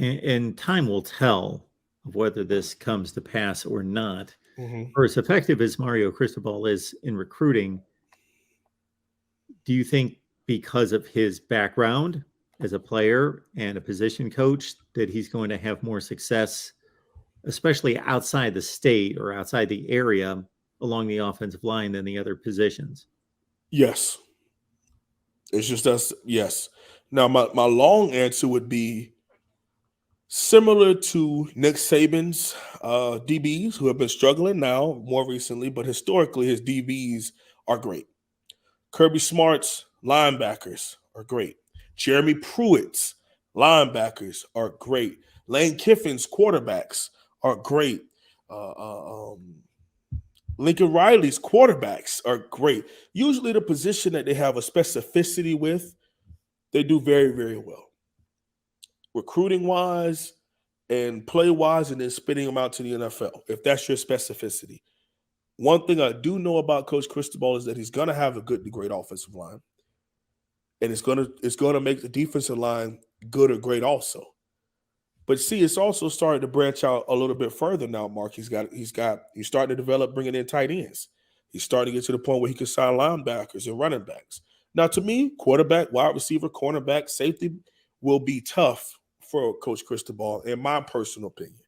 and time will tell of whether this comes to pass or not. Mm-hmm. For as effective as Mario Cristobal is in recruiting, do you think because of his background as a player and a position coach that he's going to have more success, especially outside the state or outside the area along the offensive line than the other positions? Yes. It's just us. Yes. Now, my long answer would be similar to Nick Saban's DBs, who have been struggling now more recently, but historically his DBs are great. Kirby Smart's linebackers are great. Jeremy Pruitt's linebackers are great. Lane Kiffin's quarterbacks are great. Lincoln Riley's quarterbacks are great. Usually, the position that they have a specificity with, they do very, very well. Recruiting wise and play wise, and then spitting them out to the NFL, if that's your specificity. One thing I do know about Coach Cristobal is that he's going to have a good to great offensive line, and it's going to make the defensive line good or great also. But see, it's also starting to branch out a little bit further now, Mark. He's starting to develop bringing in tight ends. He's starting to get to the point where he can sign linebackers and running backs. Now, to me, quarterback, wide receiver, cornerback, safety will be tough for Coach Cristobal, in my personal opinion.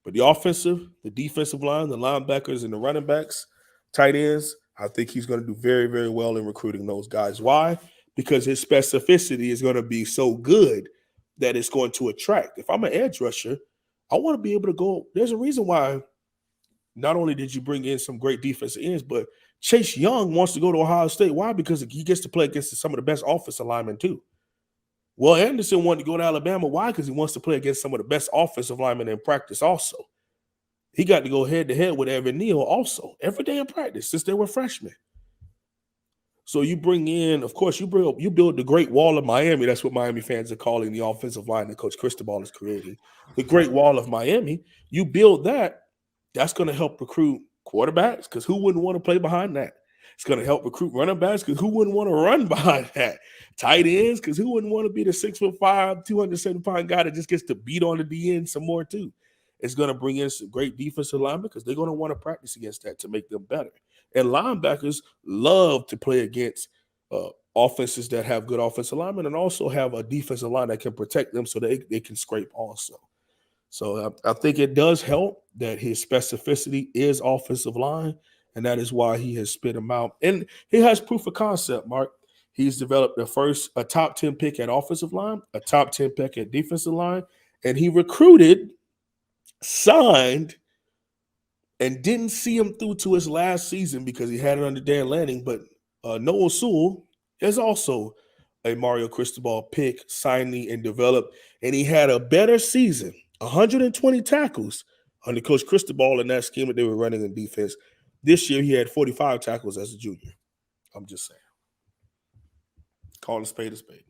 But the offensive, the defensive line, the linebackers, and the running backs, tight ends, I think he's going to do very, very well in recruiting those guys. Why? Because his specificity is going to be so good that it's going to attract. If I'm an edge rusher, I want to be able to go. There's a reason why not only did you bring in some great defensive ends, but Chase Young wants to go to Ohio State. Why? Because he gets to play against some of the best offensive linemen too. Will Anderson wanted to go to Alabama. Why? Because he wants to play against some of the best offensive linemen in practice also. He got to go head-to-head with Evan Neal also every day in practice since they were freshmen. So you bring in, of course, you build the Great Wall of Miami. That's what Miami fans are calling the offensive line that Coach Cristobal is creating. The Great Wall of Miami. You build that, that's going to help recruit quarterbacks, because who wouldn't want to play behind that? It's going to help recruit running backs, because who wouldn't want to run behind that? Tight ends, because who wouldn't want to be the 6'5", 270-pound guy that just gets to beat on the DN some more too? It's going to bring in some great defensive linemen, because they're going to want to practice against that to make them better. And linebackers love to play against offenses that have good offensive linemen and also have a defensive line that can protect them so they can scrape also. So I think it does help that his specificity is offensive line, and that is why he has spit him out. And he has proof of concept, Mark. He's developed a top 10 pick at offensive line, a top 10 pick at defensive line, and he recruited, signed, and didn't see him through to his last season because he had it under Dan Lanning. But Noah Sewell is also a Mario Cristobal pick, signed and developed, and he had a better season, 120 tackles under Coach Cristobal in that scheme that they were running in defense. This year, he had 45 tackles as a junior. I'm just saying. Call a spade a spade.